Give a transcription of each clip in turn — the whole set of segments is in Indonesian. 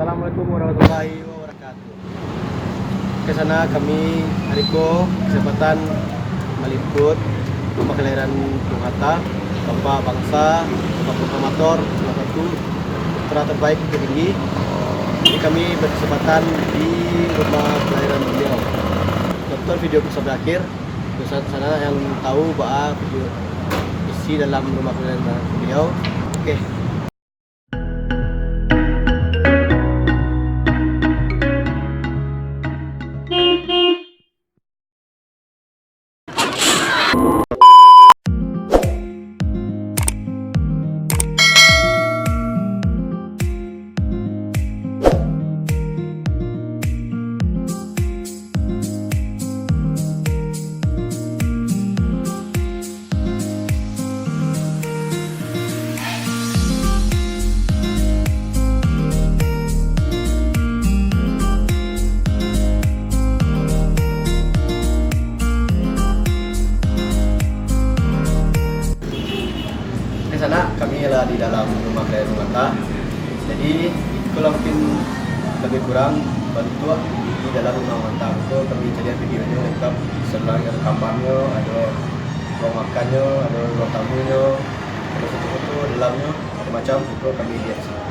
Assalamualaikum warahmatullahi wabarakatuh. Ke sana kami Hariko kesempatan meliput rumah kelahiran Bung Hatta, Bapak Bangsa, Bapak Proklamator, salah satu putra terbaik tertinggi. Jadi kami berkesempatan di rumah kelahiran beliau. Tonton video sampai akhir. Terus sana yang tahu bahwa video isi dalam rumah kelahiran beliau. Oke. Sana kami lah di dalam rumah kelahiran Bung Hatta. Jadi kalau mungkin lebih kurang bantu di dalam rumah Bung Hatta itu kami cari videonya lengkap, selain ada kamarnya, ada ruang makannya, ada ruang tamunya, ada foto-foto dalamnya, ada macam itu kami lihat di sana.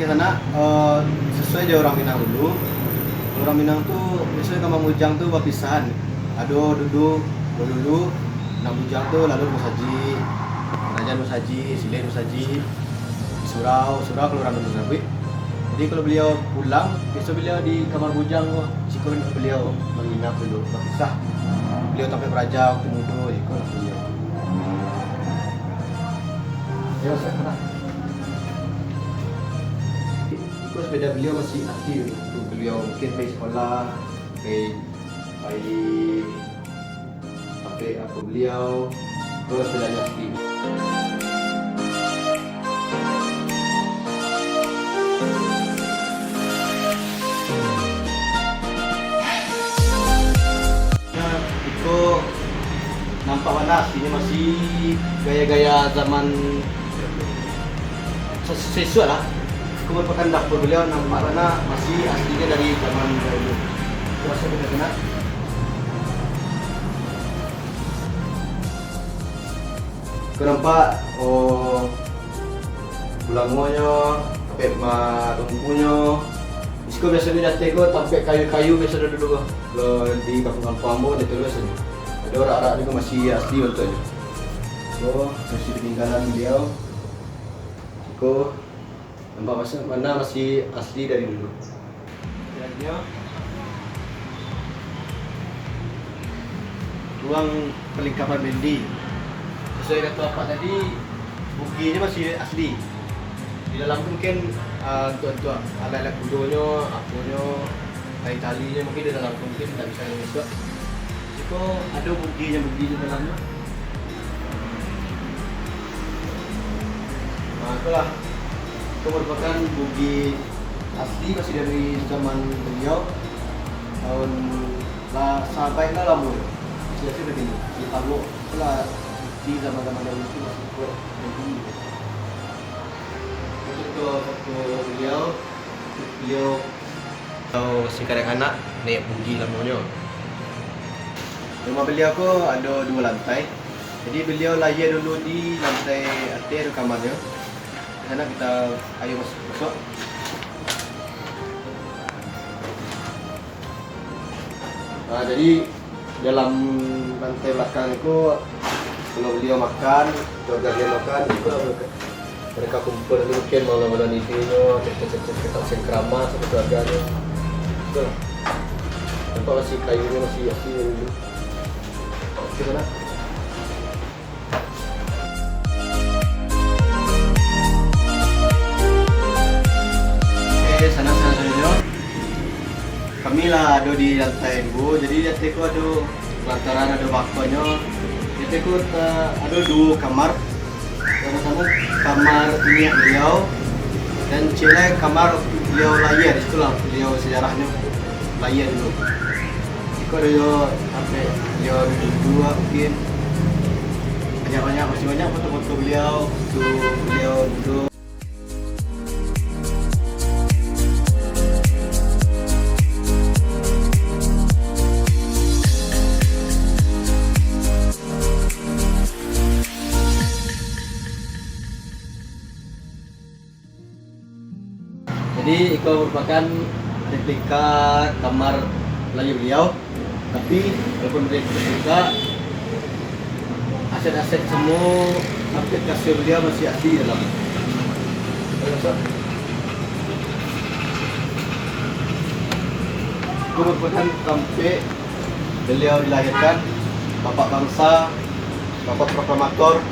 Ke sana sesuai aja orang Minang dulu. Orang Minang tuh biasanya kamar bujang tuh bapisan. Ado duduk dulu, nang bujang tuh lalu musaji, kerajaan musaji, silih musaji, surau keluaran dulu nabi. Jadi kalau beliau pulang, besok beliau di kamar bujang, sikon beliau menginap dulu, berpisah. Beliau sampai beraja waktu muda, sikon beliau. Ya saya kena. Terus sepeda beliau masih aktif. Beliau mungkin pergi sekolah, sampai apa beliau, terus sepedanya aktif. Nah, itu nampak panas. Ini masih gaya-gaya zaman sesuai lah. Aku merupakan dapur beliau, nampak mana masih aslinya dari zaman dahulu. Terus kita kena. Kau nampak, oh bulangonya, sampai tungkunya. Isko biasanya dati ko sampai kayu-kayu biasa dulu kalau di kampung-kampung Ambo itu biasanya. Ada orang-orang juga masih asli contohnya. So, masih peninggalan beliau. Isko nampak mana masih asli dari dulu. Jadinya ruang perlengkapan bendi. Sesuai kata Bapak tadi, buginya masih asli. Di dalam tu mungkin untuk alat-alat kudonya, apunya, tali-talinya mungkin di dalam tu mungkin tak bisa masuk. Jika ada bugi di dalamnya. Itulah. Itu merupakan bugi asli masih dari zaman beliau. Tahun sampailah lama. Biasa begini. Di Palu itulah di zaman-zaman dahulu itu masih kuat begini. Foto beliau tahu si kanak-kanak naik bugi lamanya. Rumah beliau ko ada 2 lantai. Jadi beliau layar dulu di lantai atas kamarnya. Di sana kita ayo masuk. Jadi dalam lantai belakang itu kalau beliau makan, keluarga dia makan, mereka kumpul dulu mungkin malam-malam TV-nya, cek-cek sengkrama sama keluarganya. Betul. Nampak masih kayunya masih asli dulu. Oke mana? Oke, sana-sana saja. Kami lah ada di lantai 2, jadi di lantai itu ada lantaran ada bakonya. Di lantai itu ada 2 kamar. Sama-sama kamar ini beliau dan cile kamar beliau layar, itulah beliau sejarahnya layar dulu. Jika beliau sampai beliau dua mungkin banyak masih banyak foto-foto beliau dulu. Jadi itu merupakan replika kamar Melayu beliau, tapi walaupun replika, aset-aset semua aplikasi beliau masih asli dalam. Itu merupakan tempat beliau dilahirkan, Bapak Bangsa, Bapak Proklamator.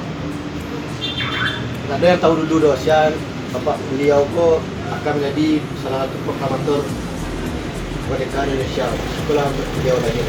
Ada yang tahu dulu dosian Bapak beliau kok akan menjadi salah satu proklamator kemerdekaan Indonesia. Itulah beliau lahir.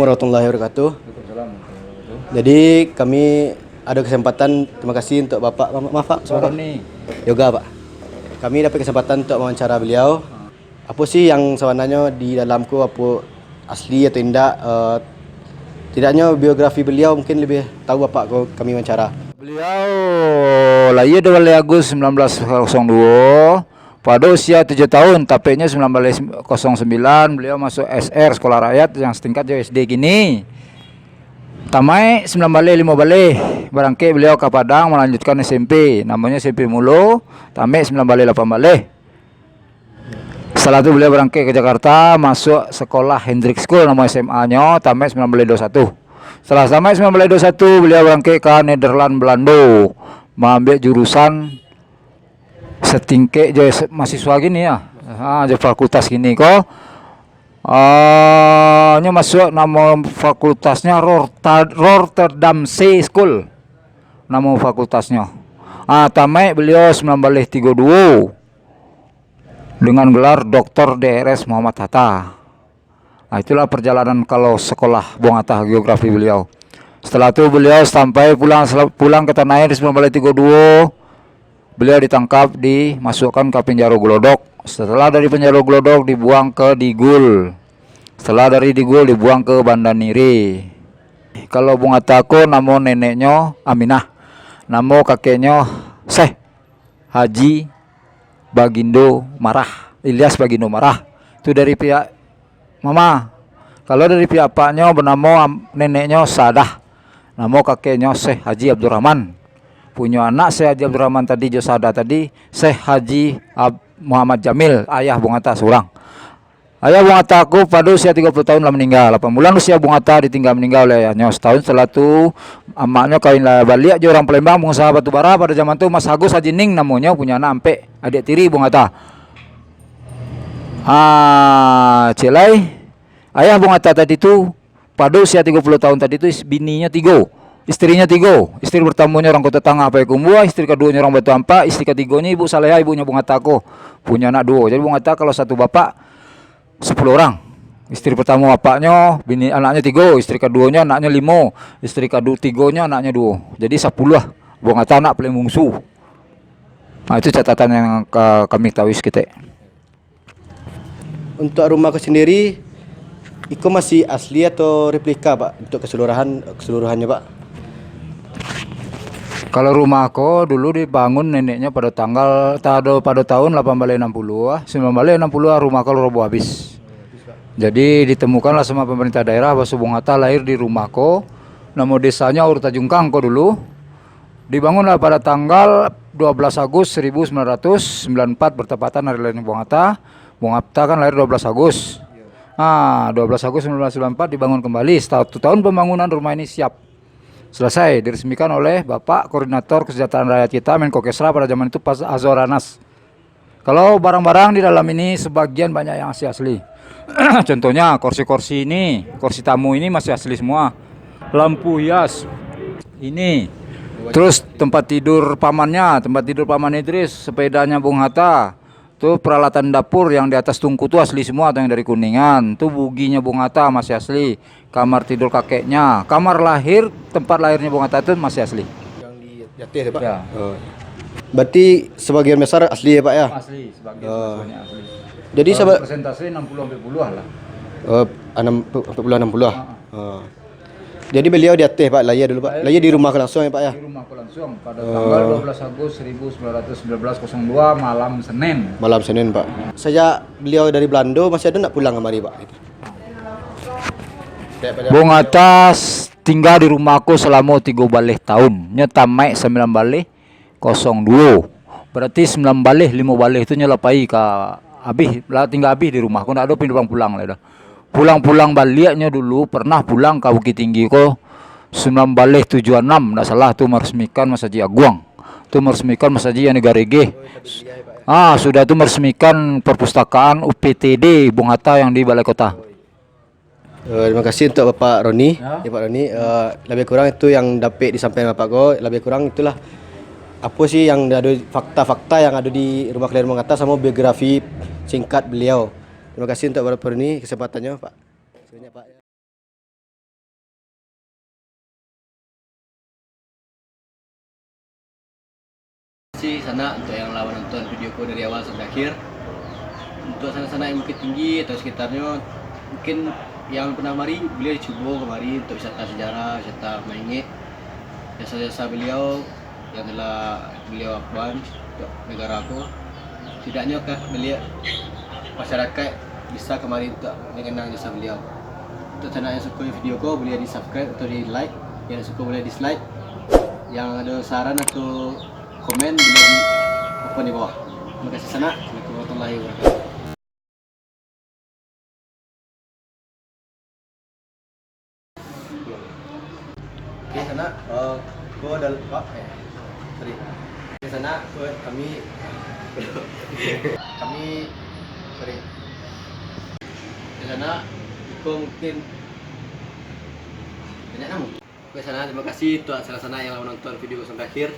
Warahmatullahi wabarakatuh. Jadi kami ada kesempatan, terima kasih untuk Bapak, maaf Pak, Yoga Pak. Kami dapat kesempatan untuk wawancara beliau. Apa sih yang sebenarnya di dalamku, apa asli atau tidak? Tidaknya biografi beliau mungkin lebih tahu Bapak kalau kami wawancara. Beliau lahir 2 Agustus 1902. Pada usia 7 tahun, tapenya 1909, beliau masuk SR Sekolah Rakyat yang setingkat SD gini. Tamai 9 balik 5 balik. Barangke beliau ke Padang melanjutkan SMP, namanya SMP Mulo. Tamai 9 balik 8 balik. Setelah itu beliau berangkat ke Jakarta, masuk sekolah Hendrik School, nama SMA-nya, tamai 1921. Setelah sampai 1921, beliau berangkat ke Nederland Belanda, mengambil jurusan setingke je mahasiswa gini ya, je fakultas gini kok. Nya masuk nama fakultasnya Rotterdam Sea School, nama fakultasnya. Tamai beliau 1932. dengan gelar Dr. DRS Muhammad Hatta. Nah, itulah perjalanan kalau sekolah Bung Hatta geografi beliau. Setelah itu beliau sampai pulang ke tanah air di 1932. Beliau ditangkap, dimasukkan ke penjara Glodok. Setelah dari penjara Glodok dibuang ke Digul. Setelah dari Digul dibuang ke Banda Niri. Kalau Bung Hatta ko namo neneknya Aminah, namo kakeknya Syekh Haji Bagindo Marah, Ilyas Bagindo Marah. Itu dari pihak mama. Kalau dari pihak paknya bernama neneknya Sadah, namo kakeknya Syekh Haji Abdurrahman. Punya anak Syekh Haji Abdurrahman tadi, Josada tadi, Syekh Haji Muhammad Jamil, ayah Bung Hatta seorang. Ayah Bung Hatta aku pada usia 30 tahun lah meninggal. 8 bulan usia Bung Hatta ditinggal meninggal oleh ayahnya. Setahun setelah itu emaknya kawin lah balik aja orang Palembang, pengusaha batu bara pada zaman itu. Mas Agus Haji Ning namanya, punya anak Ampe, adik tiri Bung Hatta. Celai ayah Bung Hatta tadi itu pada usia 30 tahun tadi itu bininya 3. Istrinya 3, istri pertamanya orang Kota Tangah Payakumbuh, istri keduanya orang Batu Ampak, istri ketiganya Ibu Saleha, ibunya Bung Hatta ko, punya anak 2. Jadi Bung Hatta kalau satu bapak 10 orang. Istri pertama bapaknya, bini anaknya 3, istri keduanya anaknya 5, istri ketiganya anaknya 2. Jadi 10 lah. Bung Hatta anak paling bungsu. Nah, itu catatan yang kami tahu kita. Untuk rumahku sendiri, itu masih asli atau replika Pak? Untuk keseluruhannya Pak? Kalau rumahku dulu dibangun neneknya pada tahun 1860, 1960 rumah kalau roboh habis. Jadi ditemukanlah sama pemerintah daerah bahwa Bung Hatta lahir di rumahku. Nama desanya Urtajungkang ko dulu. Dibangunlah pada tanggal 12 Agustus 1994 bertepatan hari lahirnya Bung Hatta. Bung Hatta kan lahir 12 Agustus. 12 Agustus 1994 dibangun kembali. 1 tahun pembangunan rumah ini siap. Selesai, diresmikan oleh Bapak Koordinator Kesejahteraan Rakyat kita, Menko Kesra pada zaman itu Pak Azwar Anas. Kalau barang-barang di dalam ini sebagian banyak yang asli. Contohnya kursi-kursi ini, kursi tamu ini masih asli semua. Lampu hias ini. Terus tempat tidur paman Idris, sepedanya Bung Hatta. Tuh peralatan dapur yang di atas tungku tuh asli semua, atau yang dari Kuningan. Tuh buginya Bung Hatta masih asli. Kamar tidur kakeknya, kamar lahir, tempat lahirnya Bung Hatta itu masih asli. Yang di Jatih ya Pak? Ya. Oh. Berarti sebagian besar asli ya Pak ya? Asli, sebagian asli. Jadi persentase 60-70 lah. 60. Jadi beliau di Aceh Pak, lahir dulu Pak. Lahir di rumah langsung ya Pak ya? Di rumahku langsung pada tanggal 12 Agustus 1902 malam Senin. Malam Senin Pak. Sejak beliau dari Belanda masih ada nak pulang kemari Pak? Bung Hatta tinggal di rumahku selama 3 balih tahun. Nyetamai 9 balih 02. Berarti 9 balih 5 balih itu nyelapai ke habis lah, tinggal habis di rumahku, ndak ada pulang lah dah. Pulang baliknya dulu pernah pulang ke Bukit Tinggi ko 9 balih 76 ndak salah tuh meresmikan Masjid Aguang. Tuh meresmikan Masjid yang Negarege. Sudah tuh meresmikan perpustakaan UPTD Bung Hatta yang di Balai Kota. Terima kasih untuk Bapak Roni. Ya Pak Roni, lebih kurang itu yang dapat disampaikan Bapak Go. Lebih kurang itulah apa sih yang ada, fakta-fakta yang ada di rumah kelahiran Bung Hatta sama biografi singkat beliau. Terima kasih untuk Bapak Roni kesempatannya Pak. Sebenarnya Pak. Terima kasih sana untuk yang lawan nonton videoku dari awal sampai akhir. Untuk sana-sana yang Bukit Tinggi atau sekitarnya, mungkin yang pernah mari, beliau dicoba kemari untuk wisata sejarah, wisata Mainge. Jasa-jasa beliau yang telah beliau lakukan untuk negara aku, tidaknya beliau masyarakat bisa kemari untuk mengenang jasa beliau. Untuk channel yang suka videoku boleh di subscribe atau di like, yang suka boleh dislike, yang ada saran atau komen boleh di komen di bawah. Terima kasih sana. Assalamualaikum warahmatullahi wabarakatuh. Di sana gua ada Pak sorry. Di sana kami sorry. Di sana gua mungkin banyak namu. Di sana terima kasih untuk sana yang menonton video sampai akhir.